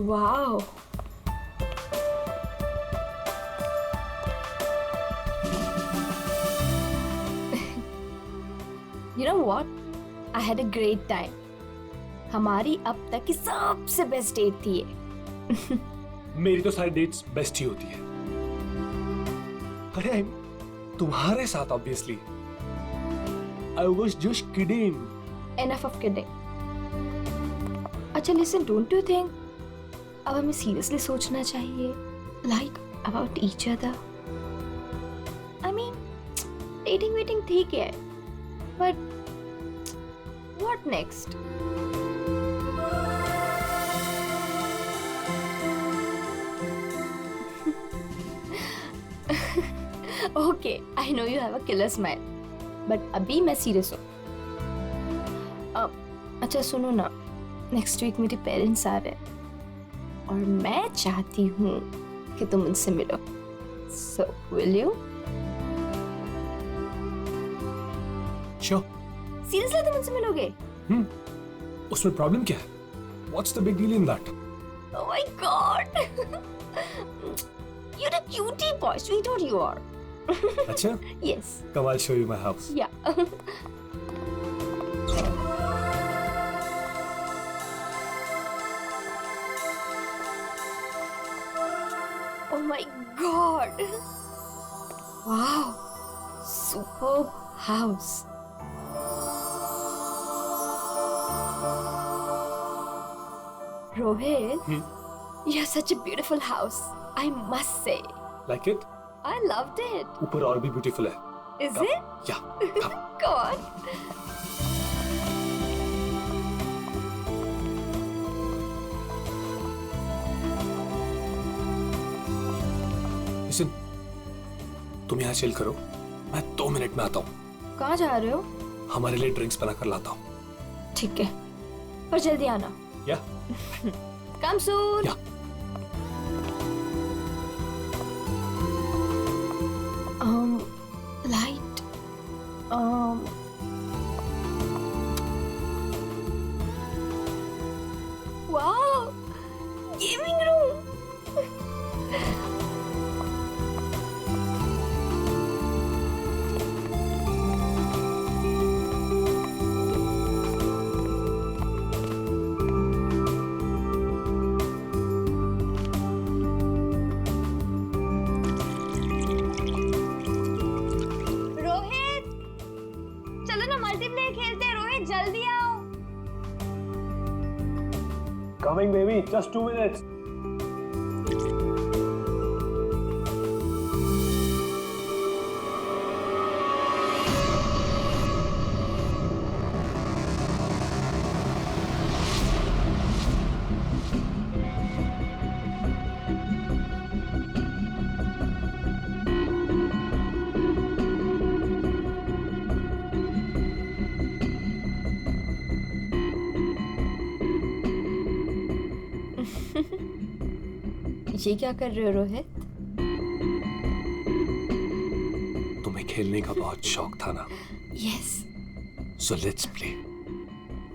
Wow. You know what? I had a great time. हमारी अब तक की सबसे बेस्ट डेट थी ये. मेरी तो सारी डेट्स बेस्ट ही होती है. अरे तुम्हारे साथ obviously. I was just kidding. Enough of kidding. अच्छा listen, don't you think अब हमें seriously सोचना चाहिए like about each other? I mean, dating ठीक है, but what next? Okay, I know you have a killer smile, but अभी मैं serious हूँ. अच्छा सुनो ना, नेक्स्ट वीक मेरे पेरेंट्स आ रहे हैं और मैं चाहती हूँ कि तुम उनसे मिलो. So will you? Sure. Seriously तुम उनसे मिलोगे? उसमें प्रॉब्लम क्या है? What's the big deal in that? Oh my God! You're a cutie boy, sweetheart you are. अच्छा? Yes. Come, I'll show you my house. Yeah. Oh my God! Wow! Superb house. Rohit, you have such a beautiful house. I must say. Like it? I loved it. ऊपर और भी beautiful है. Is Come. it? Yeah. Come. Go on. Listen, तुम यहाँ chill करो. मैं 2 minute में आता हूँ. कहाँ जा रहे हो? हमारे लिए ड्रिंक्स बनाकर लाता हूँ. ठीक है, पर जल्दी आना. Yeah? Come soon. Yeah. Light. Wow, gaming room. Rohit, चलो ना मल्टीप्लेयर खेलते हैं. रोहित जल्दी आओ. Coming, baby. Just 2 minutes. ये क्या कर रहे हो रोहित? तुम्हें खेलने का बहुत शौक था ना? यस. So let's play.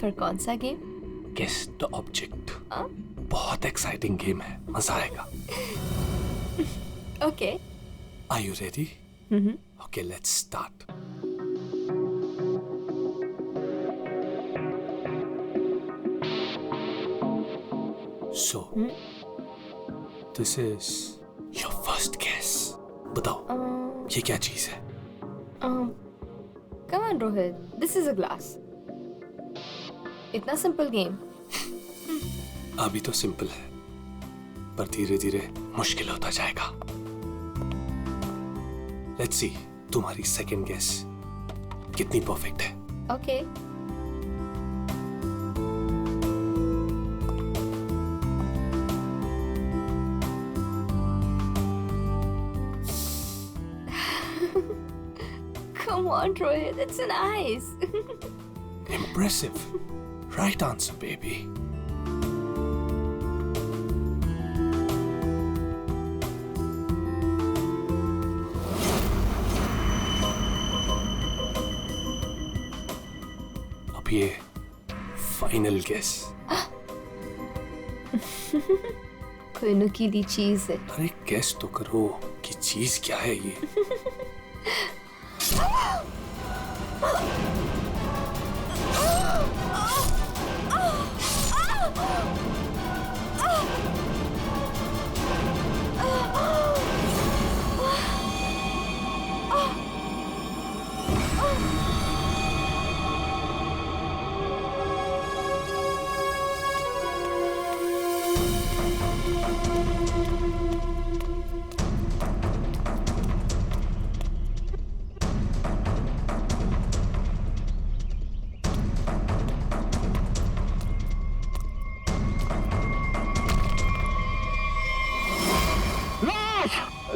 पर कौन सा गेम? Guess the object. हाँ? बहुत एक्साइटिंग गेम है. मजा आएगा. Okay. Are you ready? Okay, let's start. So, this is your first guess. बताओ, ये क्या चीज है? Come on Rohit, this is a glass. इतना सिंपल गेम. अभी तो सिंपल है, पर धीरे धीरे मुश्किल होता जाएगा. Let's see, तुम्हारी सेकंड गेस कितनी परफेक्ट है. Okay. Come on, Rohit, it's nice. Impressive. Right answer, baby. अब ये फाइनल गेस. कोई नुकीली चीज है। अरे गेस तो करो कि चीज क्या है ये।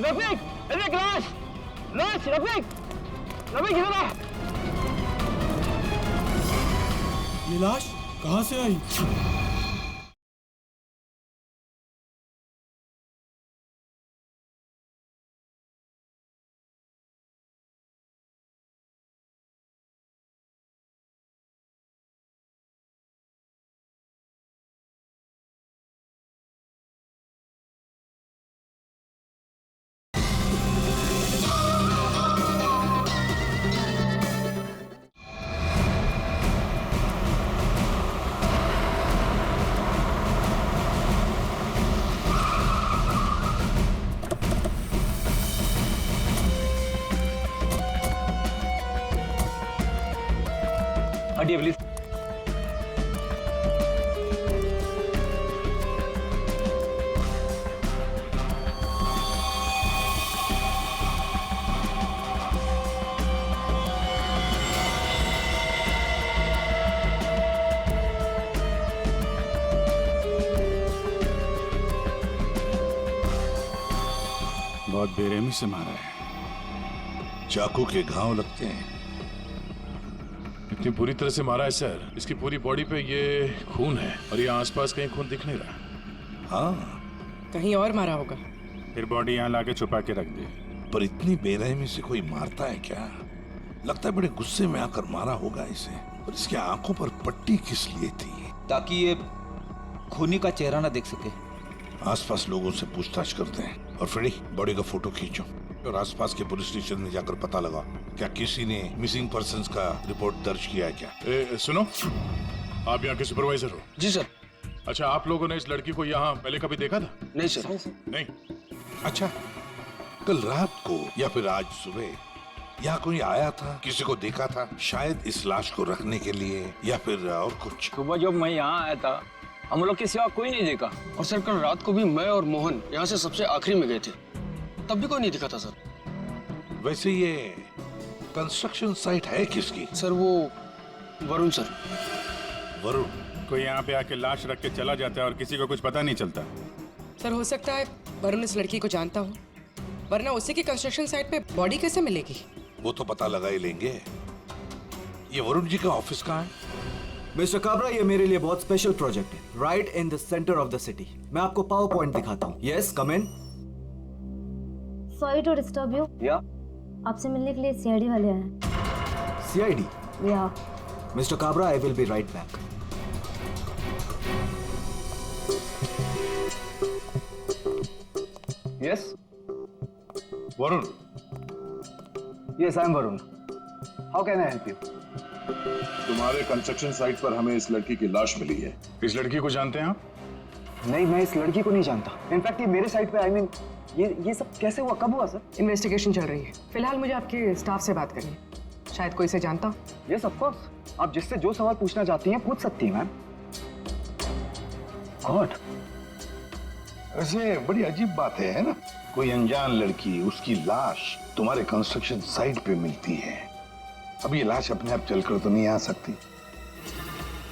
रफीक, रफीक लाश, लाश, रफीक, रफीक इधर आ। ये लाश कहाँ से आई? हटिए प्लीज। बहुत बेरहमी से मारा है। चाकू के घाव लगते हैं। इतनी बुरी तरह से मारा है सर, इसकी पूरी बॉडी पे ये खून है और ये आसपास कहीं खून दिख नहीं रहा। हाँ, कहीं और मारा होगा। फिर बॉडी यहाँ लाके छुपा के रख दे। पर इतनी बेरहमी से कोई मारता है क्या? लगता है बड़े गुस्से में आकर मारा होगा इसे। और इसकी आंखों पर पट्टी किस लिए थी? ताकि ये खूनी का चेहरा ना देख सके। आसपास लोगों से पूछताछ करते हैं। और फ्रेडी, बॉडी का फोटो खींचो और आसपास के पुलिस स्टेशन में जाकर पता लगा क्या किसी ने मिसिंग पर्संस का रिपोर्ट दर्ज किया है क्या? सुनो, आप यहाँ के सुपरवाइजर हो? जी सर। अच्छा, आप लोगों ने इस लड़की को यहाँ पहले कभी देखा था? नहीं सर। नहीं। अच्छा, कल रात को या फिर आज सुबह यहाँ कोई आया था? किसी को देखा था? शायद इस लाश को रखने के लिए या फिर और कुछ? सुबह जब मैं यहाँ आया था हम लोग के सिवा कोई नहीं देखा। और सर कल रात को भी मैं और मोहन यहाँ से सबसे आखिरी में गए थे, तब भी कोई नहीं दिखा था सर। वैसे ये कंस्ट्रक्शन साइट है किसकी? सर वो वरुण सर। वरुण? कोई यहाँ पे आके लाश रख के चला जाता है और किसी को कुछ पता नहीं चलता। सर हो सकता है वरुण इस लड़की को जानता हो, वरना उसी की कंस्ट्रक्शन साइट पे बॉडी कैसे मिलेगी? वो तो पता लगा ही लेंगे। ये वरुण जी का ऑफिस कहाँ है? मिस्टर काबरा, ये मेरे लिए बहुत स्पेशल प्रोजेक्ट है, right in the centre of the city. मैं आपको पावर पॉइंट दिखाता हूँ। Yes, come in. Sorry to disturb you. या आपसे मिलने के लिए सीआईडी वाले आए हैं। सीआईडी? या mister Kabra, I will be right back. Yes Varun? Yes I am Varun. How can I help you? तुम्हारे कंस्ट्रक्शन साइट पर हमें इस लड़की की लाश मिली है। इस लड़की को जानते हैं आप? नहीं, मैं इस लड़की को नहीं जानता। इनफैक्ट ये मेरे साइट पे ये सब कैसे हुआ, कब हुआ सर? इन्वेस्टिगेशन चल रही है। फिलहाल मुझे आपके स्टाफ से बात करनी है, शायद कोई इसे जानता हो। यस ऑफ कोर्स, आप जिससे जो सवाल पूछना चाहती हैं पूछ सकती हैं मैम। गॉड, वैसे बड़ी अजीब बात है ना? कोई अनजान लड़की, उसकी लाश तुम्हारे कंस्ट्रक्शन साइट पे मिलती है। अब ये लाश अपने आप चलकर तो नहीं आ सकती।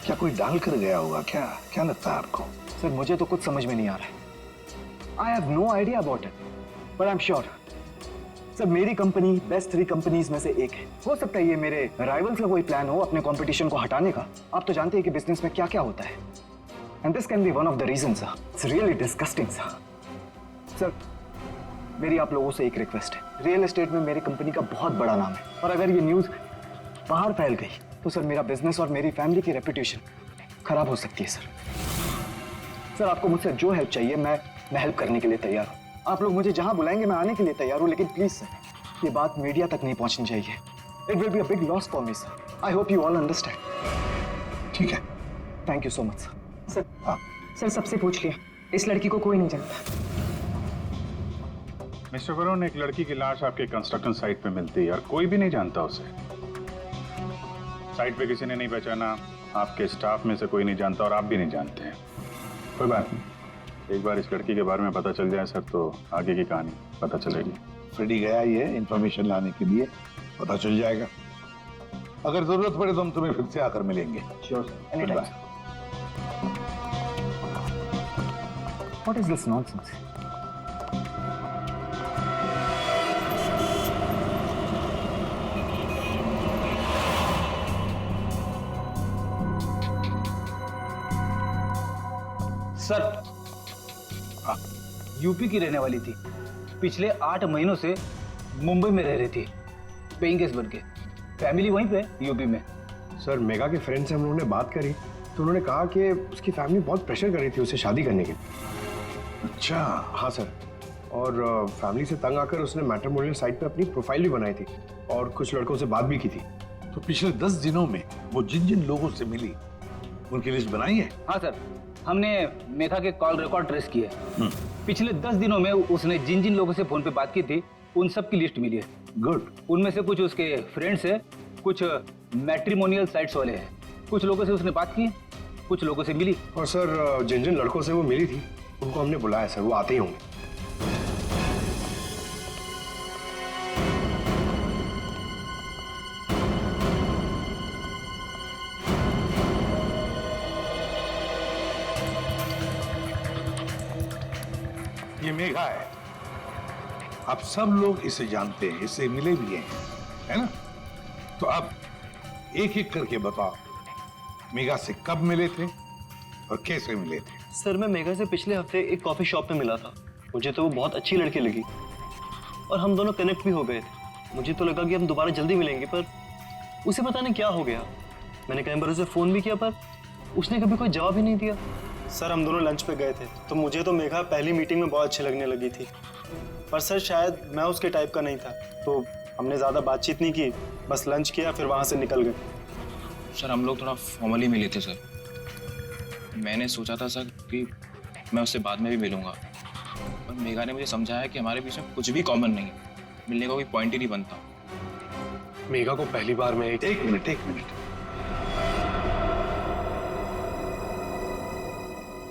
क्या कोई डाल कर गया होगा? क्या लगता है आपको? सर मुझे तो कुछ समझ में नहीं आ रहा है। I have no idea about it, but I am sure sir मेरी कंपनी बेस्ट 3 कंपनीज में से एक है। हो सकता है ये मेरे राइवल्स का कोई प्लान हो अपने कंपटीशन को हटाने का। आप तो जानते हैं कि बिजनेस में क्या क्या होता है, and this can be one of the reason sir. It's really disgusting sir. मेरी आप लोगों से एक रिक्वेस्ट है, रियल एस्टेट में मेरी कंपनी का बहुत बड़ा नाम है, और अगर ये न्यूज़ बाहर फैल गई तो सर मेरा बिजनेस और मेरी फैमिली की रेपुटेशन खराब हो सकती है सर। सर आपको मुझसे जो हेल्प चाहिए मैं हेल्प करने के लिए तैयार हूँ। आप लोग मुझे जहां बुलाएंगे मैं आने के लिए तैयार हूँ, लेकिन प्लीज सर ये बात मीडिया तक नहीं पहुंचनी चाहिए। It will be a big loss for me sir. I hope you all understand. ठीक है। Thank you so much sir. Sir हाँ सर सबसे पूछ लिया, इस लड़की को कोई नहीं जानता। मिस्टर वरुण, एक लड़की की लाश आपके कंस्ट्रक्शन साइट पे मिलती है और कोई भी नहीं जानता उसे। साइट पे किसी ने नहीं पहचाना, आपके स्टाफ में से कोई नहीं जानता और आप भी नहीं जानते हैं। कोई बात नहीं, एक बार इस लड़की के बारे में पता चल जाए सर तो आगे की कहानी पता चलेगी। फ्रेडी गया ही है इंफॉर्मेशन लाने के लिए, पता चल जाएगा। अगर जरूरत पड़े तो हम तुम्हें फिर से आकर मिलेंगे। Sure sir, any time. What is this nonsense? Sir UP की रहने वाली थी, पिछले 8 महीनों से मुंबई में रह रही थी पेइंग गेस्ट बन के। फैमिली वहीं पे यूपी में। सर मेगा के फ्रेंड से हम लोगों ने बात करी तो उन्होंने कहा कि उसकी फैमिली बहुत प्रेशर कर रही थी उसे शादी करने के लिए। अच्छा। हाँ सर, और फैमिली से तंग आकर उसने मैट्रिमोनियल साइट पे अपनी प्रोफाइल भी बनाई थी और कुछ लड़कों से बात भी की थी। तो पिछले 10 दिनों में वो जिन जिन लोगों से मिली उनकी लिस्ट बनाई है? हाँ सर, हमने मेघा के कॉल रिकॉर्ड ट्रेस किए। पिछले 10 दिनों में उसने जिन जिन लोगों से फोन पे बात की थी उन सब की लिस्ट मिली है। गुड। उनमें से कुछ उसके फ्रेंड्स है, कुछ मैट्रिमोनियल साइट्स वाले हैं। कुछ लोगों से उसने बात की, कुछ लोगों से मिली। और सर जिन जिन लड़कों से वो मिली थी उनको हमने बुलाया सर, वो आते ही होंगे। ये मेघा है, आप सब लोग इसे जानते हैं, इससे मिले भी हैं, है ना? तो अब एक एक करके बताओ, मेघा से कब मिले थे और कैसे मिले थे? सर मैं मेघा से पिछले हफ्ते एक कॉफी शॉप पे मिला था। मुझे तो वो बहुत अच्छी लड़की लगी और हम दोनों कनेक्ट भी हो गए थे। मुझे तो लगा कि हम दोबारा जल्दी मिलेंगे, पर उसे पता नहीं क्या हो गया। मैंने कई बार उसे फोन भी किया पर उसने कभी कोई जवाब ही नहीं दिया। सर हम दोनों लंच पे गए थे तो मुझे तो मेघा पहली मीटिंग में बहुत अच्छी लगने लगी थी, पर सर शायद मैं उसके टाइप का नहीं था तो हमने ज़्यादा बातचीत नहीं की, बस लंच किया फिर वहाँ से निकल गए। सर हम लोग थोड़ा फॉर्मली मिले थे सर। मैंने सोचा था सर कि मैं उससे बाद में भी मिलूंगा, पर मेघा ने मुझे समझाया कि हमारे बीच में कुछ भी कॉमन नहीं, मिलने का कोई पॉइंट ही नहीं बनता। मेघा को पहली बार में एक मिनट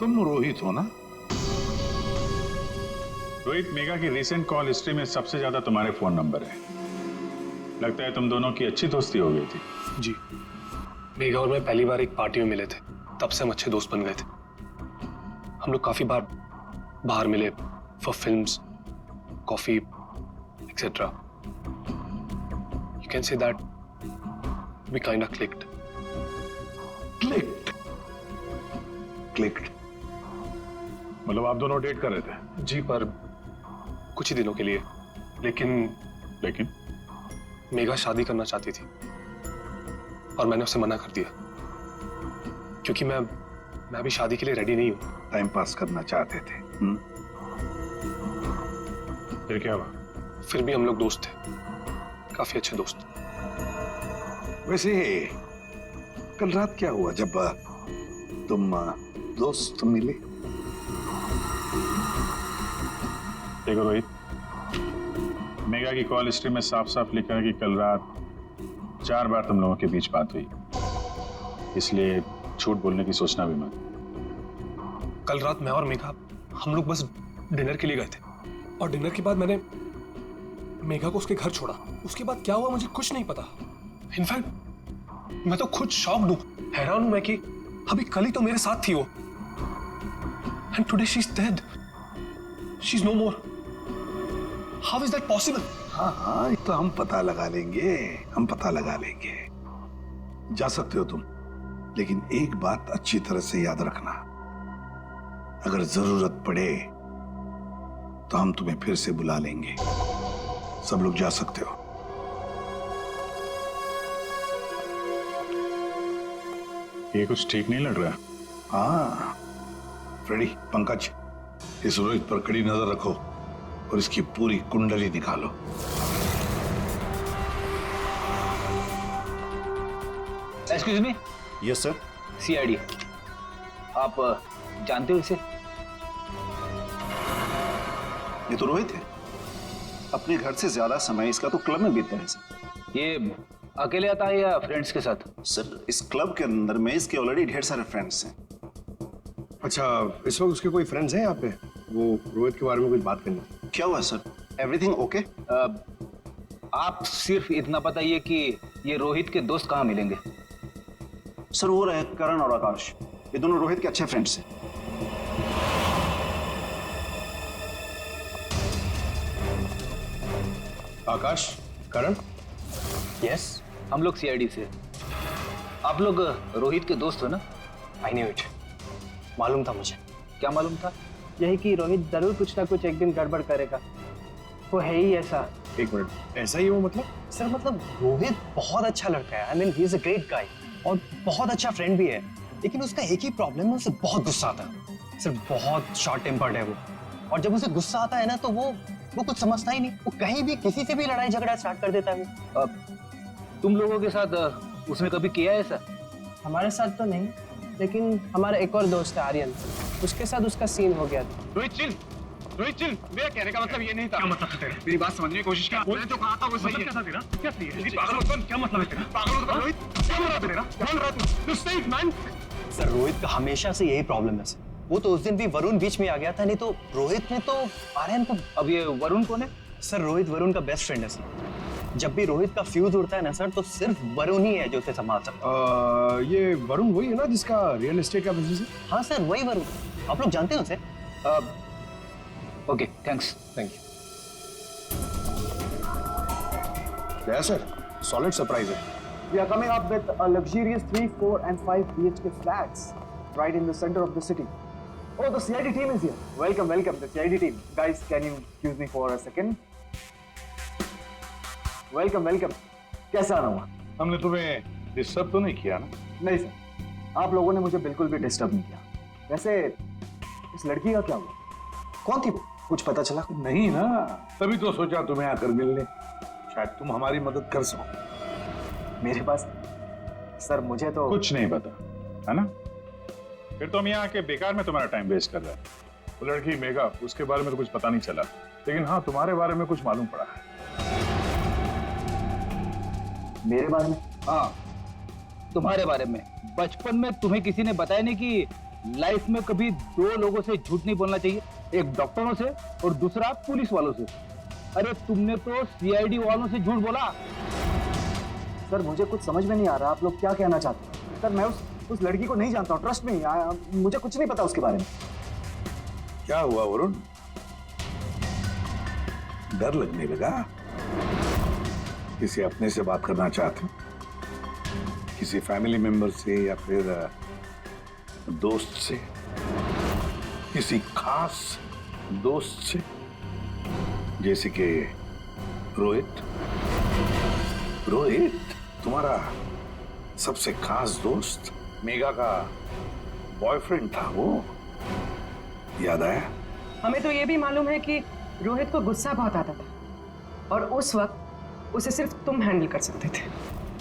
तुम रोहित हो ना? रोहित, मेघा की रिसेंट कॉल हिस्ट्री में सबसे ज्यादा तुम्हारे फोन नंबर है। लगता है तुम दोनों की अच्छी दोस्ती हो गई थी। जी, मेघा और मैं पहली बार एक पार्टी में मिले थे, तब से हम अच्छे दोस्त बन गए थे। हम लोग काफी बार बाहर मिले for films, coffee etcetera. You can say that we kind of clicked. Clicked मतलब आप दोनों डेट कर रहे थे? जी, पर कुछ ही दिनों के लिए। लेकिन मेघा शादी करना चाहती थी और मैंने उसे मना कर दिया क्योंकि मैं अभी शादी के लिए रेडी नहीं हूं। टाइम पास करना चाहते थे। फिर क्या हुआ? फिर भी हम लोग दोस्त थे, काफी अच्छे दोस्त। वैसे कल रात क्या हुआ जब तुम दोस्त मिले? देखो रोहित, मेघा की कॉल हिस्ट्री में साफ साफ लिखा है कि कल रात 4 बार तुम लोगों के बीच बात हुई, इसलिए झूठ बोलने की सोचना भी मत। कल रात मैं और मेघा हम लोग बस डिनर के लिए गए थे और डिनर के बाद मैंने मेघा को उसके घर छोड़ा। उसके बाद क्या हुआ मुझे कुछ नहीं पता। इनफैक्ट मैं तो खुद शॉक्ड हूं, हैरान हूं मैं कि अभी कल ही तो मेरे साथ थी वो, and today she is dead, she is no more. How is that possible? हाँ, ये तो हम पता लगा लेंगे, जा सकते हो तुम, लेकिन एक बात अच्छी तरह से याद रखना, अगर जरूरत पड़े तो हम तुम्हें फिर से बुला लेंगे। सब लोग जा सकते हो। ये कुछ ठीक नहीं लग रहा। हाँ, फ्रेडी, पंकज, इस रोहित पर कड़ी नजर रखो और इसकी पूरी कुंडली निकालो। Excuse me. Yes sir. CID, आप जानते हो इसे? ये तो रोहित है। अपने घर से ज्यादा समय इसका तो क्लब में बीतता है सर। ये अकेले आता है या फ्रेंड्स के साथ? सर इस क्लब के अंदर में इसके ऑलरेडी ढेर सारे फ्रेंड्स हैं। अच्छा, इस वक्त उसके कोई फ्रेंड्स हैं यहाँ पे? वो रोहित के बारे में कुछ बात करनी थी। क्या हुआ सर? Everything okay? आप सिर्फ इतना बताइए कि ये रोहित के दोस्त कहाँ मिलेंगे? सर वो रहे करण और आकाश, ये दोनों रोहित के अच्छे फ्रेंड्स हैं। आकाश, करण? यस, हम लोग सीआईडी से। आप लोग रोहित के दोस्त हो ना? आई न्यू इट, मालूम था मुझे। क्या मालूम था? यही कि रोहित जरूर कुछ ना कुछ एक दिन गड़बड़ करेगा, वो है ही ऐसा। एक मिनट, ऐसा ही हो मतलब? सर मतलब रोहित बहुत अच्छा लड़का है, I mean he is a great guy और बहुत अच्छा फ्रेंड भी है, लेकिन उसका एक ही प्रॉब्लम है, उसे बहुत गुस्सा आता है। सर बहुत शॉर्ट टेम्पर्ड है वो, और जब उसे गुस्सा आता है ना तो वो कुछ समझता ही नहीं, वो कहीं भी किसी से भी लड़ाई झगड़ा स्टार्ट कर देता है। तुम लोगों के साथ उसने कभी किया है ऐसा? हमारे साथ तो नहीं, लेकिन हमारा एक और दोस्त है आर्यन, उसके साथ उसका सीन हो गया था। रोहित चिल, रोहित चिल, मेरा कहने का मतलब ये नहीं था। क्या मतलब है तेरा? मेरी बात समझने की कोशिश कर। मैंने जो कहा था वो सही है। क्या तेरा? क्या सही है? पागल मत बन। क्या मतलब है तेरा? पागल मत बन रोहित। क्या बोल रहा है तेरा? क्या बोल रहा है तू? Stay man. सर रोहित का हमेशा से यही प्रॉब्लम है सर। वो तो उस दिन भी वरुण बीच में आ गया था, नहीं तो रोहित ने तो आर्यन को। अब ये वरुण कौन है? सर रोहित वरुण का बेस्ट फ्रेंड है सर। जब भी रोहित का फ्यूज उड़ता है ना सर, तो सिर्फ वरुण ही है जो उसे संभाल सकता है। ये वरुण वही है ना जिसका रियल एस्टेट का बिजनेस है? हाँ सर वही वरुण, आप लोग जानते हो उसे? Okay thanks. Thank you. या सर, सॉलिड सरप्राइज है। We are coming up with a luxurious 3, 4 and 5 BHK flats right in the center of the city. Oh, the CID team is here. Welcome, welcome, the CID team. Guys, can you excuse me for a second? Welcome, welcome. कैसा आना हुआ? हमने तुम्हें disturb तो नहीं किया ना? नहीं सर, आप लोगों ने मुझे बिल्कुल भी डिस्टर्ब नहीं किया। वैसे इस लड़की का क्या हुआ? कौन थी वो? कुछ पता चला? नहीं ना, तभी तो सोचा तुम्हें आकर मिलने, शायद तुम हमारी मदद कर सको। मेरे पास सर मुझे तो कुछ नहीं पता है ना? फिर तो हम यहाँ आके बेकार में तुम्हारा टाइम वेस्ट कर रहे हैं। वो लड़की मेघा, उसके बारे में तो कुछ पता नहीं चला, लेकिन हाँ तुम्हारे बारे में कुछ मालूम पड़ा है। मेरे बारे में? हाँ तुम्हारे बारे में। बचपन में तुम्हें किसी ने बताया नहीं कि लाइफ में कभी दो लोगों से झूठ नहीं बोलना चाहिए, एक डॉक्टरों से और दूसरा पुलिस वालों से। अरे तुमने तो सीआईडी वालों से झूठ बोला। सर मुझे कुछ समझ में नहीं आ रहा, आप लोग क्या कहना चाहते हैं? सर मैं उस लड़की को नहीं जानता हूँ, ट्रस्ट मी, मुझे कुछ नहीं पता उसके बारे में। क्या हुआ वरुण? डर लगने लगा? किसी अपने से बात करना चाहते हो? किसी फैमिली मेंबर से या फिर दोस्त से? किसी खास दोस्त से जैसे कि रोहित? रोहित तुम्हारा सबसे खास दोस्त, मेघा का बॉयफ्रेंड था वो, याद आया? हमें तो ये भी मालूम है कि रोहित को गुस्सा बहुत आता था और उस वक्त उसे सिर्फ तुम हैंडल कर सकते थे।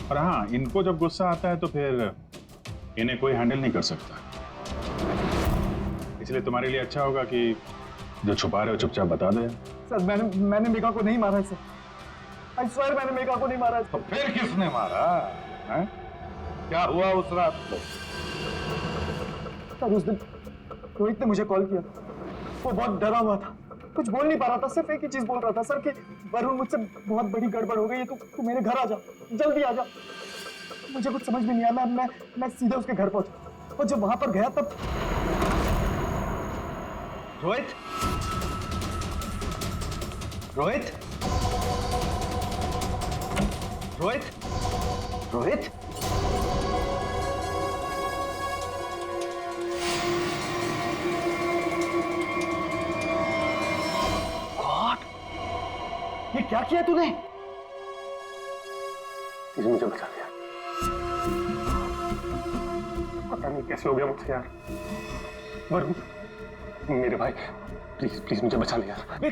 और हाँ, इनको जब गुस्सा आता है तो फिर इन्हें कोई हैंडल नहीं कर सकता, इसलिए तुम्हारे लिए अच्छा होगा कि जो छुपा रहे हो चुपचाप बता दो। सर मैंने मेघा को नहीं मारा है सर, आई स्वेयर मैंने मेघा को नहीं मारा है। तो फिर किसने मारा है? क्या हुआ उस रात को? सर उस दिन रोहित ने मुझे कॉल किया, वो बहुत डरा हुआ था, कुछ बोल नहीं पा रहा था, सिर्फ एक ही चीज बोल रहा था सर कि वरुण मुझसे बहुत बड़ी गड़बड़ हो गई है, तू मेरे घर आ जा, जल्दी आ जा। मुझे कुछ समझ में नहीं आया, मैं सीधे उसके घर पहुंचा और जब वहां पर गया तब रोहित, रोहित, रोहित, रोहित, गॉड, ये क्या किया तूने? तुझे मुझे बचा दिया, पता नहीं कैसे हो गया मुझसे यार। मेरे भाई प्लीज प्लीज मुझे बचा ले यार।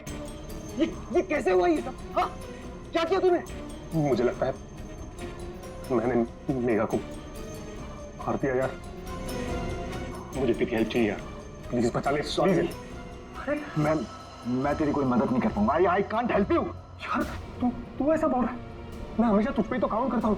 ये कैसे हुआ ये सब? हाँ? क्या किया तूने? मुझे लगता है मैंने मेघा को मार दिया यार। मुझे तेरी हेल्प चाहिए यार, प्लीज बचा ले। सॉरी, मैं तेरी कोई मदद नहीं कर पाऊंगा। I can't help you. यार तू ऐसा बोल रहा है? मैं हमेशा तुझ पे ही तो काउंट करता हूँ।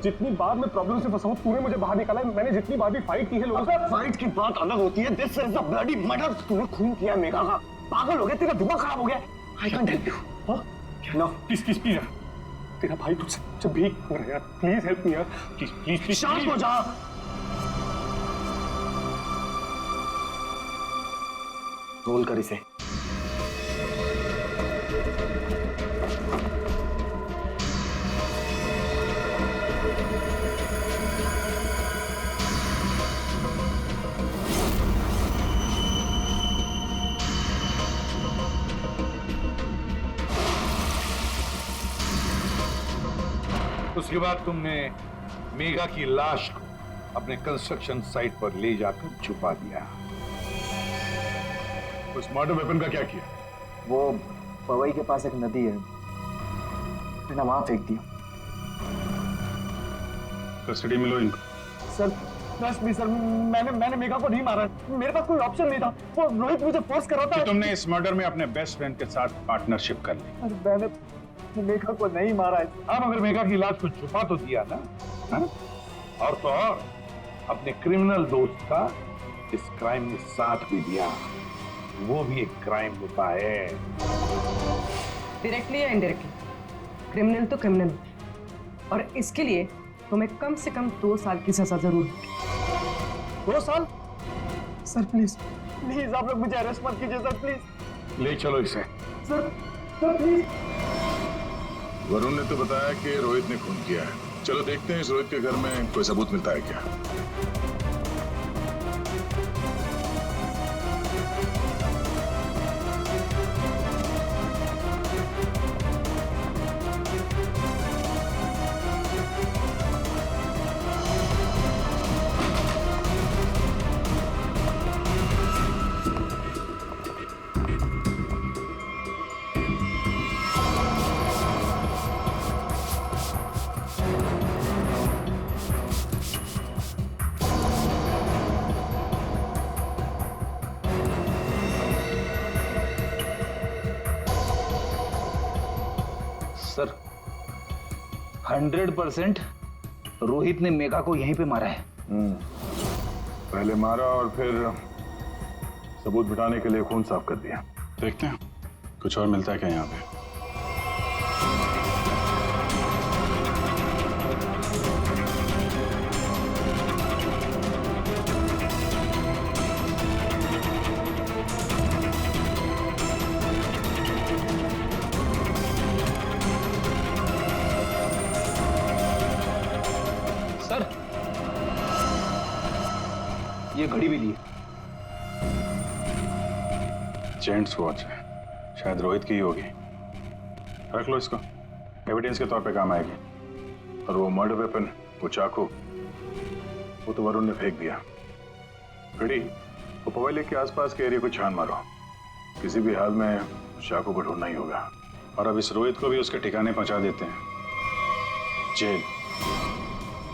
जितनी बार मैं प्रॉब्लम से फंसा हूँ तूने मुझे बाहर निकाला है। मैंने जितनी बार भी फाइट की है लोगों से। फाइट की बात अलग होती है। This is a bloody murder. तूने खून किया मेघा का। पागल हो गया, तेरा दिमाग खराब हो गया। I can't help you. No please please please यार, तेरा भाई तुझसे भीख मांग रहा है यार। प्लीज हेल्प मी यार, प्लीज प्लीज प्लीज। शांत हो जा। रोल कर इसे। उसके बाद तुमने मेघा की लाश को अपने कंस्ट्रक्शन साइट पर ले जाकर छुपा दिया। उस मर्डर वेपन का क्या किया? वो पवई के पास एक नदी है, मैंने वहां फेंक दिया। कस्टडी में लो इनको। सर ट्रस्ट मी सर, मैंने मेघा को नहीं मारा। मेरे पास कोई ऑप्शन नहीं था। वो रोहित मुझे फोर्स कर रहा था। तुमने इस मर्डर में अपने बेस्ट फ्रेंड के साथ पार्टनरशिप कर ली। अरे मैंने मेघा को नहीं मारा है। अब अगर मेघा की लाश को छुपा तो दिया ना, हा? और तो और अपने क्रिमिनल दोस्त का इस क्राइम में साथ भी दिया। वो भी एक क्राइम होता है। डायरेक्टली या इनडायरेक्टली, क्रिमिनल तो क्रिमिनल, और इसके लिए तुम्हें कम से कम 2 साल की सजा जरूर होगी। 2 साल? सर प्लीज प्लीज आप लोग मुझे अरेस्ट मत कीजिए सर, प्लीज। ले चलो इसे। Sir please. वरुण ने तो बताया कि रोहित ने खून किया है। चलो देखते हैं इस रोहित के घर में कोई सबूत मिलता है क्या। सर 100% रोहित ने मेघा को यहीं पे मारा है। पहले मारा और फिर सबूत मिटाने के लिए खून साफ कर दिया। देखते हैं कुछ और मिलता है क्या यहाँ पे। सर ये घड़ी भी ली है। जेंट्स वॉच है, शायद रोहित की ही होगी। रख लो इसको, एविडेंस के तौर पे काम आएगी। और वो मर्डर वेपन, वो चाकू, वो तो वरुण ने फेंक दिया। घड़ी, वो पवई लेक के आसपास के एरिया को छान मारो। किसी भी हाल में चाकू को ढूंढना ही होगा। और अब इस रोहित को भी उसके ठिकाने पहुंचा देते हैं, जेल।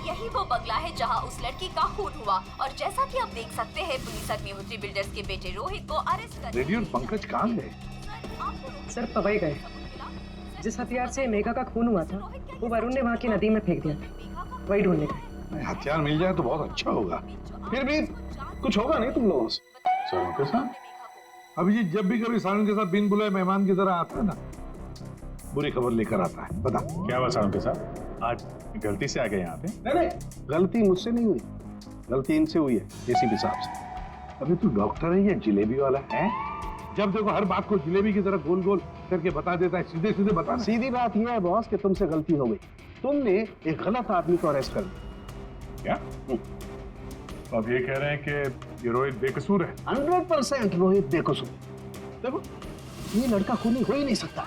यही वो बंगला है जहां उस लड़की का खून हुआ, और जैसा कि आप देख सकते हैं पुलिस अग्निहोत्री बिल्डर्स के बेटे रोहित को अरेस्ट कर। रेडी और पंकज कहाँ गए? सर पवई गए। जिस हथियार से मेघा का खून हुआ था वो वरुण ने वहाँ की नदी में फेंक दिया था, वही ढूंढने गए। हथियार मिल जाए तो बहुत अच्छा होगा। फिर भी कुछ होगा नहीं तुम लोगों से। सारों के साथ? अभिजीत जब भी कभी सारुण के साथ बिन बुलाए मेहमान की तरह आता है ना, बुरी खबर लेकर आता है। बता क्या हुआ सारों के साथ? आज गलती से आ गए यहाँ पे? नहीं, गलती मुझसे नहीं हुई, गलती इनसे हुई है एसीपी साहब से। अभी तू डॉक्टर है या जिलेबी वाला है? जब देखो हर बात को जिलेबी की तरह गोल गोल करके बता देता है। सीधे सीधे बता। सीधी बात यह है बॉस कि तुमसे गलती हो गई। तुमने एक गलत आदमी को अरेस्ट कर लिया। क्या? तो आप ये कह रहे हैं कि ये रोहित बेकसूर है? 100% रोहित बेकसूर। देखो ये लड़का खूनी हो ही नहीं सकता।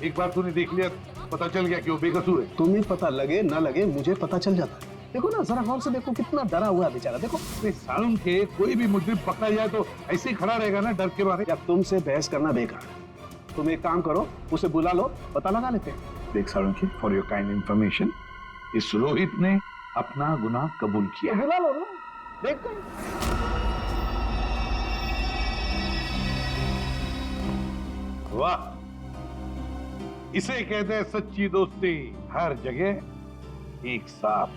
एक बार तूने देख लिया, पता चल गया कि वो बेकसूर है। तुम्हें पता लगे ना लगे मुझे पता चल जाता है। देखो ना, जरा गौर से देखो, कितना डरा हुआ है बेचारा। देखो सालून के कोई भी मुजरिम पकड़ा जाए तो ऐसे ही खड़ा रहेगा ना डर के मारे। या तुमसे बहस करना बेकार है। तुम एक काम करो, उसे बुला लो, पता लगा लेते हैं। देख Salunkhe, for your kind information, इस रोहित ने अपना गुनाह कबूल किया। बुला लो ना, देखते हैं। वाह, इसे कहते हैं सच्ची दोस्ती। हर जगह एक साथ।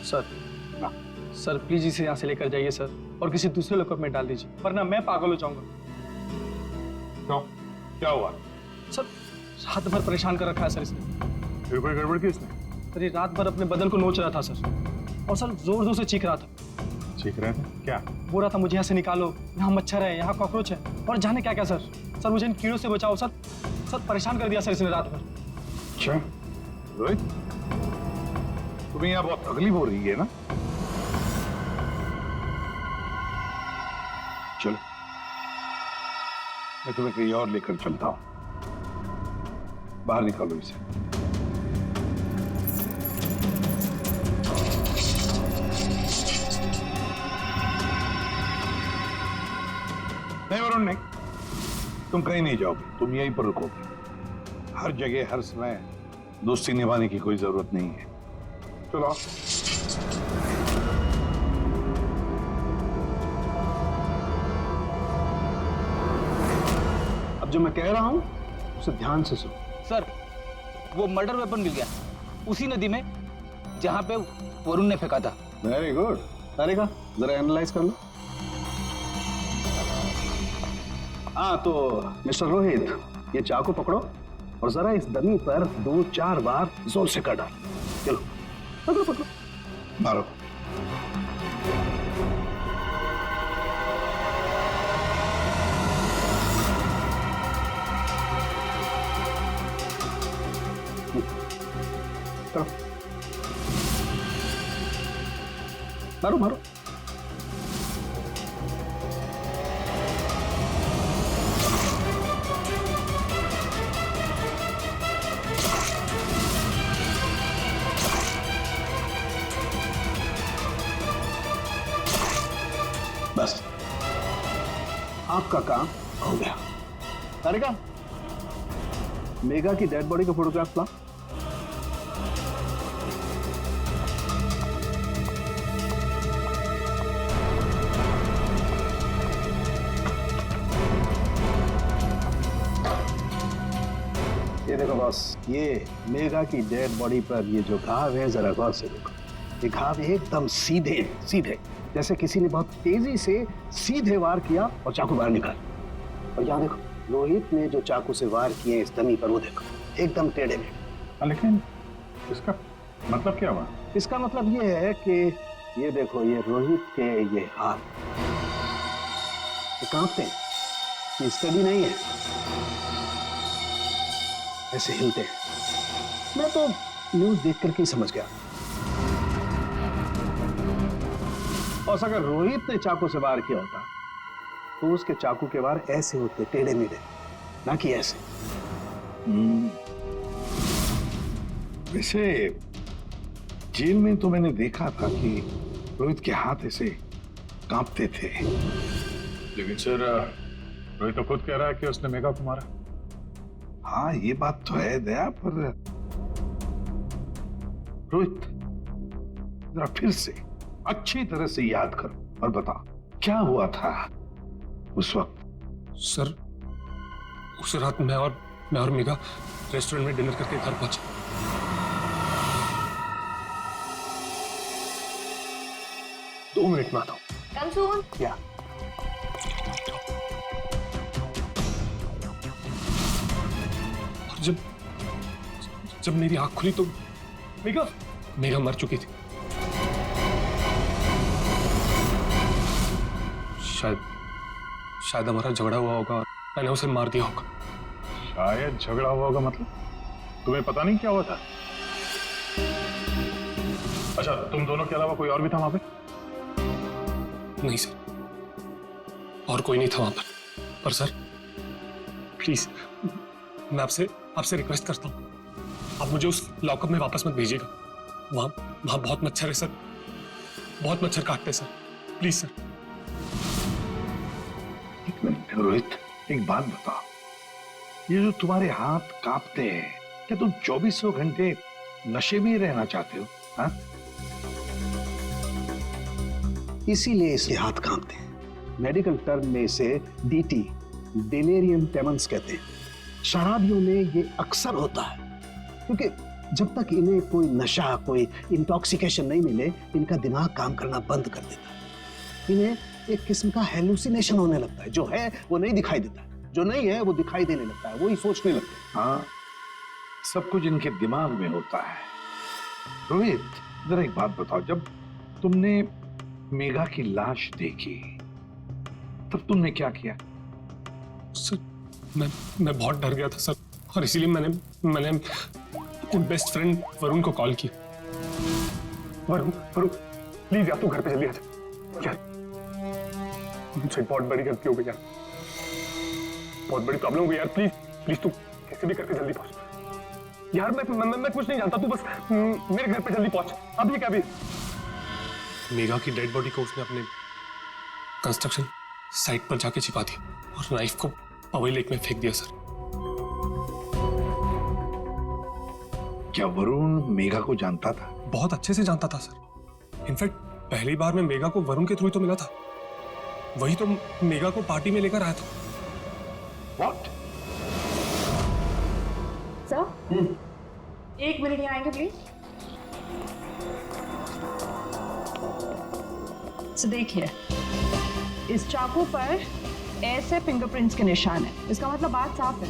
सर प्लीज इसे यहाँ से लेकर जाइए सर, और किसी दूसरे लॉकअप में डाल दीजिए, वरना मैं पागल हो जाऊंगा। क्यों, क्या हुआ? सर रात भर परेशान कर रखा है सर इसने। फिर कोई गड़बड़ की इसने? सर ये रात भर अपने बदन को नोच रहा था सर, और सर जोर जोर से चीख रहा था। चीख रहे थे क्या? बोल रहा था मुझे यहाँ से निकालो, यहाँ मच्छर है, यहाँ कॉकरोच है, और जाने क्या क्या सर। सर मुझे इन कीड़ों से बचाओ सर। सर परेशान कर दिया सर इसने रात भर। अच्छा रोहित, तुम्हें यहाँ बहुत तकलीफ हो रही है ना? चलो मैं तुम्हें कहीं और लेकर चलता हूं। बाहर निकालो इसे। नहीं वरुण नहीं, तुम कहीं नहीं जाओगे, तुम यहीं पर रुकोगे। हर जगह हर समय दोस्ती निभाने की कोई जरूरत नहीं है। चलो अब जो मैं कह रहा हूं उसे ध्यान से सुनो। सर वो मर्डर वेपन मिल गया उसी नदी में जहां पे वरुण ने फेंका था। Very good. अरेगा जरा एनालाइज कर लो। हाँ तो मिस्टर रोहित, ये चाकू पकड़ो और जरा इस डमी पर 2-4 बार जोर से कर डाल। चलो पकड़ो पकड़ो, मारो। मारो मारो। बस आपका काम हो गया। तारिका, मेघा की डेड बॉडी का फोटोग्राफ ला। ये देखो बॉस, ये मेघा की डेड बॉडी पर ये जो घाव है, जरा गौर से देखो। ये घाव एकदम सीधे सीधे, जैसे किसी ने बहुत तेजी से सीधे वार किया और चाकू बाहर निकाल। और यहाँ देखो, रोहित ने जो चाकू से वार किए इस डमी पर, वो देखो एकदम टेढ़े मेढ़े। लेकिन इसका मतलब क्या हुआ? इसका मतलब ये है कि ये देखो, ये रोहित के ये हाथ ये कांपते हैं, ये स्टडी नहीं है, ऐसे हिलते हैं। मैं तो न्यूज देख करके ही समझ गया। और अगर रोहित ने चाकू से वार किया होता तो उसके चाकू के वार ऐसे होते, टेढ़े मेढ़े, ना कि ऐसे। वैसे जेल में तो मैंने देखा था कि रोहित के हाथ ऐसे कांपते थे। लेकिन सर रोहित तो खुद कह रहा है कि उसने मेघा को मारा। हाँ ये बात तो है दया, पर रोहित जरा फिर से अच्छी तरह से याद करो और बता क्या हुआ था उस वक्त। सर उस रात मैं और मेघा रेस्टोरेंट में डिनर करके घर पहुंचे। दो मिनट में आता हूं। कम सून। क्या? और जब मेरी आंख खुली तो मेघा मर चुकी थी। शायद हमारा झगड़ा हुआ होगा और मैंने उसे मार दिया होगा। शायद झगड़ा हुआ होगा मतलब? तुम्हें पता नहीं क्या हुआ था? अच्छा तुम दोनों के अलावा कोई और भी था वहां पे? नहीं सर, और कोई नहीं था वहां पर सर प्लीज मैं आपसे रिक्वेस्ट करता हूं, आप मुझे उस लॉकअप में वापस मत भेजिएगा। वहाँ वहाँ बहुत मच्छर है सर, बहुत मच्छर काटते हैं सर, प्लीज सर। एक मिनट रोहित, एक बात बताओ, ये जो तुम्हारे हाथ कांपते हैं, क्या तुम 2400 घंटे नशे में ही रहना चाहते हो? हाँ? इसीलिए इसके हाथ कांपते हैं। मेडिकल टर्म में इसे डीटी, डिलेरियम ट्रेमेंस कहते हैं। शराबियों में ये अक्सर होता है, क्योंकि जब तक इन्हें कोई नशा, कोई इंटॉक्सिकेशन नहीं मिले, इनका दिमाग काम करना बंद कर देता है। इन्हें एक किस्म का हेलुसिनेशन होने लगता है। जो है वो नहीं दिखाई देता, जो नहीं है वो दिखाई देने लगता है, वो ही सोचने लगते हैं। हाँ, सब कुछ इनके दिमाग में होता है। रोहित, जरा एक बात बताओ, जब तुमने मेघा की लाश देखी तब तुमने क्या किया? सर मैं बहुत डर गया था सर, और इसीलिए मैंने अपने बेस्ट फ्रेंड वरुण को कॉल किया। वरुण प्लीज यार, तू घर पे जल्दी आ जा यार, मुझसे बहुत बड़ी गलती हो गई यार, बहुत बड़ी प्रॉब्लम हो गई यार, प्लीज तू कैसे भी करके जल्दी पहुंच यार। मैं कुछ नहीं जानता, तू बस मेरे घर पे जल्दी पहुंच, अभी क्या अभी। मेघा की डेड बॉडी को उसने अपने कंस्ट्रक्शन साइट पर जाके छिपा दी और नाइफ को पवई लेक में फेंक दिया सर। क्या वरुण मेघा को जानता था? बहुत अच्छे से जानता था सर। इनफैक्ट पहली बार मैं मेघा को वरुण के थ्रू तो मिला था, वही तो मेघा को पार्टी में लेकर आया था। What? सर, 1 मिनट यहाँ आएंगे प्लीज। तो देखिए, इस चाकू पर ऐसे फिंगरप्रिंट्स के निशान है। इसका मतलब बात साफ है,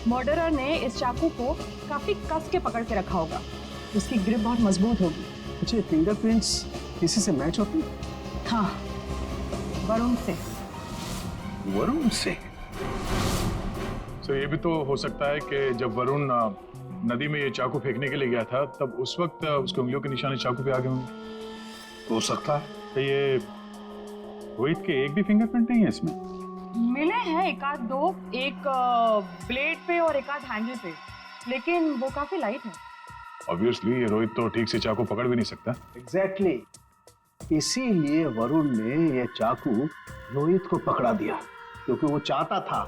मर्डरर ने इस चाकू को काफी कस के पकड़ के रखा होगा। उसकी ग्रिप बहुत मजबूत होगी। अच्छा, फिंगरप्रिंट्स किसी से मैच होती? हाँ, वरुण से। वरुण से? तो ये भी तो हो सकता है कि जब वरुण नदी में ये चाकू फेंकने के लिए गया था, तब उस वक्त उसके उंगलियों के निशान चाकू पे आ गए होंगे। हो सकता है। तो ये रोहित के एक भी फिंगरप्रिंट नहीं है इसमें? मिले हैं एक आध दो, एक ब्लेड पे और एक आध हैंडल पे, लेकिन वो काफी लाइट है। ऑब्वियसली ये रोहित तो ठीक से चाकू पकड़ भी नहीं सकता। एग्जैक्टली, इसीलिए वरुण ने ये चाकू रोहित को पकड़ा दिया, क्योंकि वो चाहता था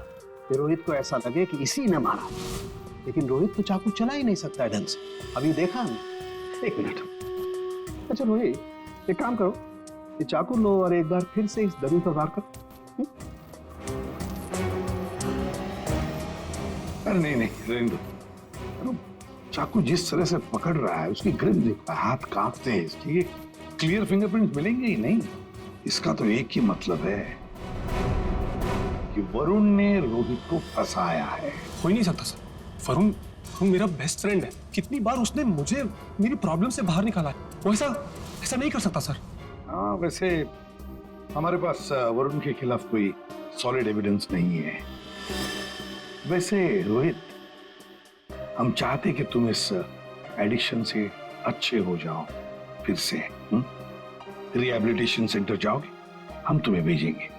कि रोहित को ऐसा लगे कि इसी ने मारा। लेकिन रोहित तो चाकू चला ही नहीं सकता ढंग से। अभी देखा हमने। 1 मिनट। अच्छा रोहित, एक काम करो, ये चाकू लो और एक बार फिर से इस दरी पर वार करो। अरे नहीं, रहने दो। चाकू जिस तरह से पकड़ रहा है, उसकी ग्रिप देखो, हाथ कांपते हैं इसके, ये क्लियर फिंगरप्रिंट मिलेंगे ही नहीं। इसका तो एक ही मतलब है कि वरुण ने रोहित को फंसाया है। हो ही नहीं सकता सर, वरुण मेरा बेस्ट फ्रेंड है। कितनी बार उसने मुझे मेरी प्रॉब्लम से बाहर निकाला है, वो ऐसा नहीं कर सकता सर। हाँ, वैसे हमारे पास वरुण के खिलाफ कोई सॉलिड एविडेंस नहीं है। वैसे रोहित, हम चाहते कि तुम इस एडिक्शन से अच्छे हो जाओ, फिर से रिहैबिलिटेशन सेंटर जाओगे, हम तुम्हें भेजेंगे।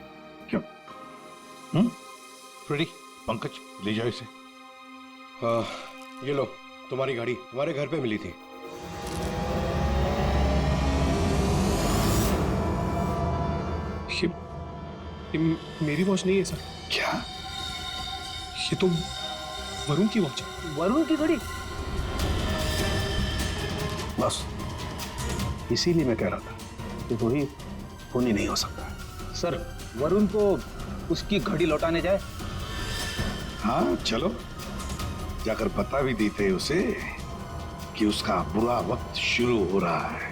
क्यों? फ्रेडी, पंकज, ले जाओ इसे। ये लो, तुम्हारी गाड़ी तुम्हारे घर पे मिली थी। ये मेरी वॉच नहीं है सर। क्या? ये तो वरुण की वॉच है। वरुण की घड़ी? बस इसीलिए मैं कह रहा था कि रोहित खून ही नहीं हो सकता। सर, वरुण को उसकी घड़ी लौटाने जाए? हाँ चलो, जाकर बता भी देते उसे कि उसका बुरा वक्त शुरू हो रहा है।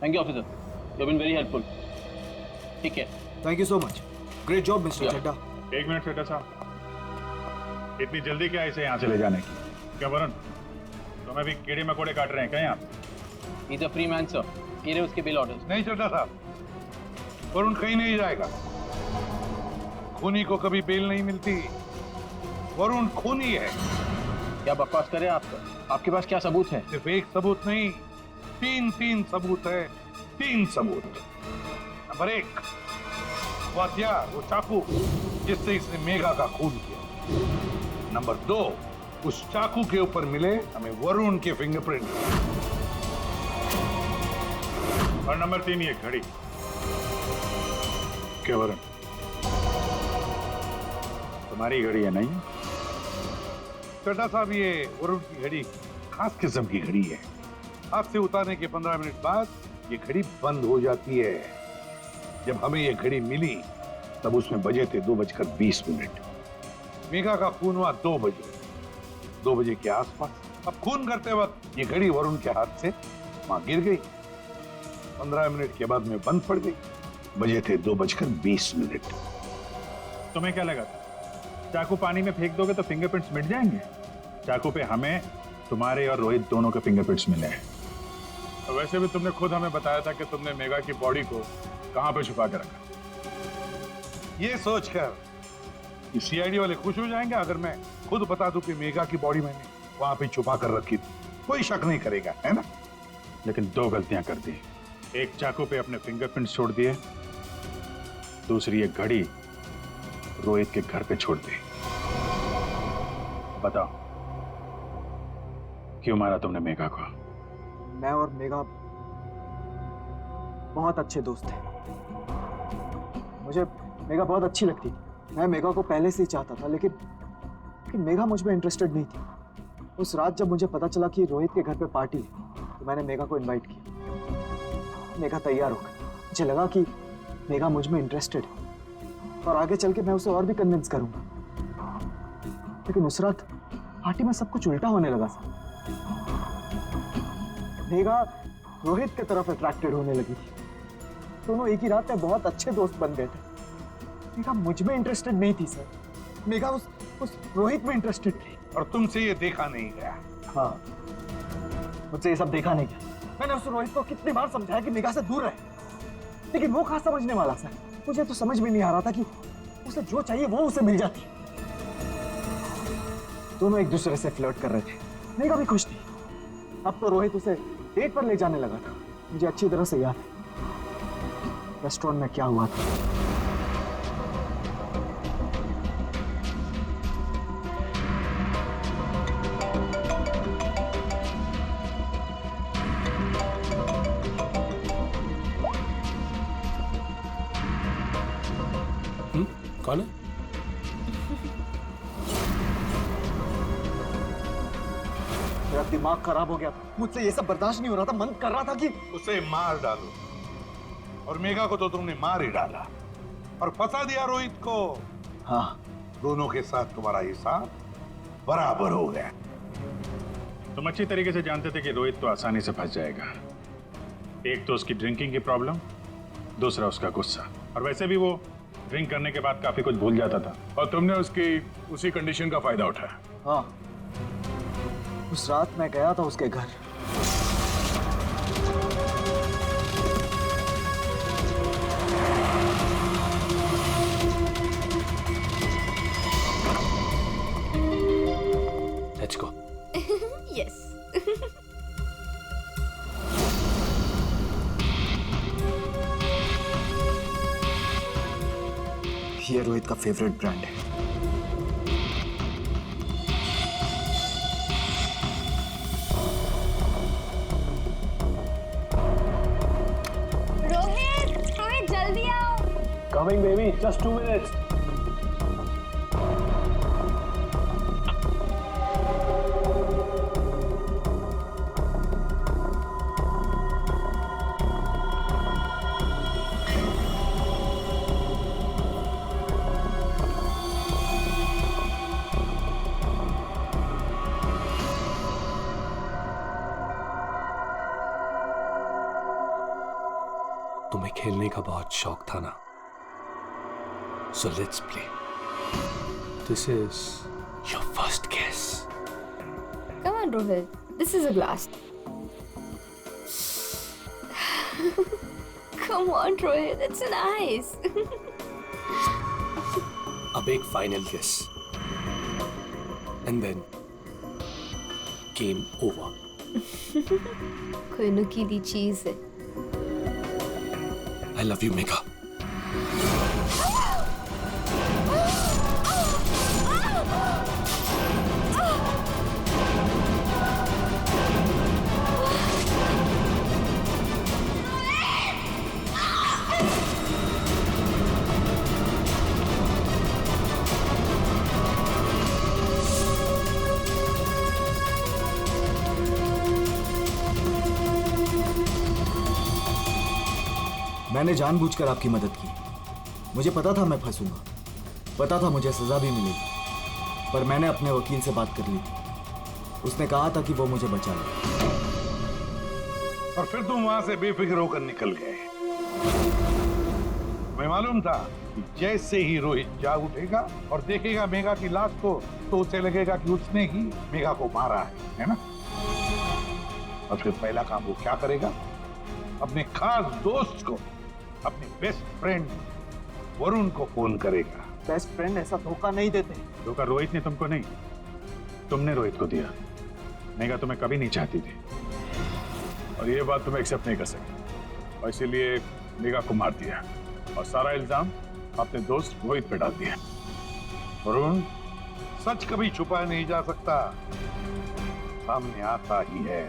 Thank you officer, you have been very helpful. ठीक है, thank you so much, great job mister Chadha. 1 minute फेटा साहब, इतनी जल्दी क्या इसे यहाँ से ले जाने की? क्या वरुण, तुम्हें भी कीड़े मकोड़े काट रहे हैं क्या यहाँ? He is a free man sir, ये रहे उसके बिल ऑर्डर्स। नहीं चड्ढा साहब, वरुण कहीं नहीं जाएगा। खूनी को कभी बेल नहीं मिलती। वरुण खूनी है। क्या बकवास करें आप? आपके पास क्या सबूत है? सिर्फ एक सबूत नहीं, तीन सबूत है। 3 सबूत। नंबर 1, वो हथियार, वो चाकू जिससे इसने मेघा का खून किया। नंबर 2, उस चाकू के ऊपर मिले हमें वरुण के फिंगरप्रिंट। और नंबर 3, ये घड़ी। क्या वरुण, तुम्हारी घड़ी है नहीं? चड्ढा साहब, ये वरुण की घड़ी खास किस्म की घड़ी है। हाथ से उतारने के 15 मिनट बाद ये घड़ी बंद हो जाती है। जब हमें ये घड़ी मिली तब उसमें बजे थे 2:20। मेघा का खून हुआ 2 बजे के आसपास। अब खून करते वक्त ये घड़ी वरुण के हाथ से वहां गिर गई। 15 मिनट के बाद में बंद पड़ गई। बजे थे 2:20। तुम्हें क्या लगा चाकू पानी में फेंक दोगे तो फिंगरप्रिंट्स मिट जाएंगे? चाकू पे हमें, तुम्हारे और रोहित दोनों के फिंगरप्रिंट्स मिले हैं। और वैसे भी तुमने खुद हमें बताया था कि तुमने मेघा की बॉडी को कहां पे छुपा के रखा। ये सोचकर कि सीआईडी वाले खुश हो जाएंगे अगर मैं खुद बता दूं कि मेघा की बॉडी मैंने वहां पे छुपा कर रखी थी। कोई शक नहीं करेगा, है ना? लेकिन 2 गलतियां कर दी। एक, चाकू पे अपने फिंगरप्रिंट्स छोड़ दिए। दूसरी, एक घड़ी रोहित के घर पे छोड़ दी। बताओ, क्यों मारा तुमने मेघा को? मैं और मेघा बहुत अच्छे दोस्त थे। मुझे मेघा बहुत अच्छी लगती थी। मैं मेघा को पहले से ही चाहता था, लेकिन मेघा मुझ में इंटरेस्टेड नहीं थी। उस रात जब मुझे पता चला कि रोहित के घर पे पार्टी है तो मैंने मेघा को इनवाइट किया। मेघा तैयार हो गई। मुझे लगा कि मेघा मुझ में इंटरेस्टेड है और आगे चल के मैं उसे और भी कन्विंस करूंगा। लेकिन उस रात पार्टी में सब कुछ उल्टा होने लगा सर। मेघा रोहित की तरफ अट्रैक्टेड होने लगी थी। दोनों एक ही रात में बहुत अच्छे दोस्त बन गए थे। मेघा मुझ में इंटरेस्टेड नहीं थी सर। मेघा उस रोहित में इंटरेस्टेड थी। और तुमसे ये देखा नहीं गया? हाँ, मुझसे ये सब देखा नहीं गया। मैंने उस रोहित को कितनी बार समझाया कि मेघा से दूर रहे, लेकिन वो कहाँ समझने वाला सर। मुझे तो समझ में नहीं आ रहा था कि उसे जो चाहिए वो उसे मिल जाती। दोनों एक दूसरे से फ्लर्ट कर रहे थे। मेघा भी खुश थी। अब तो रोहित उसे डेट पर ले जाने लगा था। मुझे अच्छी तरह से याद है रेस्टोरेंट में क्या हुआ था। कौन है? मेरा दिमाग खराब हो गया। मुझसे ये सब बर्दाश्त नहीं हो रहा था। मन कर रहा था कि उसे मार डालो। और मेघा को तो तुमने मार ही डाला और फंसा दिया रोहित को। हाँ, दोनों के साथ तुम्हारा हिसाब बराबर हो गया। तुम अच्छी तरीके से जानते थे कि रोहित तो आसानी से फंस जाएगा। एक तो उसकी ड्रिंकिंग की प्रॉब्लम, दूसरा उसका गुस्सा। और वैसे भी वो ड्रिंक करने के बाद काफी कुछ भूल जाता था। और तुमने उसकी उसी कंडीशन का फायदा उठाया। हाँ, उस रात मैं गया था उसके घर। Let's go. Yes. ये रोहित का फेवरेट ब्रांड है। रोहित जल्दी आओ। Coming baby, just 2 minutes. तुम्हें खेलने का बहुत शौक था ना, so let's play. This is your first guess. Come on, Rohit. This is a glass. Come on, Rohit. It's nice. big final kiss. And then game over. कोई नुकीली चीज है. I love you, Megha. मैंने जानबूझकर आपकी मदद की. मुझे पता था मैं फंसूंगा, पता था मुझे सजा भी मिलेगी, पर मैंने अपने वकील से बात कर ली थी. उसने कहा था कि वो मुझे बचा ले. और फिर तुम वहां से बेफिक्र होकर निकल गए. मैं मालूम था कि जैसे ही रोहित जाग उठेगा और देखेगा मेघा की लाश को, तो उसे लगेगा कि उसने ही मेघा को मारा है ना? और फिर पहला काम वो क्या करेगा? अपने खास दोस्त को, अपने बेस्ट फ्रेंड वरुण को फोन करेगा. बेस्ट फ्रेंड ऐसा धोखा नहीं देते. धोखा रोहित ने तुमको नहीं, तुमने रोहित को दिया. मेघा तुम्हें कभी नहीं चाहती थी और ये बात तुम्हें एक्सेप्ट नहीं कर सकी, और इसीलिए मेघा को मार दिया और सारा इल्जाम अपने दोस्त रोहित पे डाल दिया. वरुण, सच कभी छुपाया नहीं जा सकता, सामने आता ही है.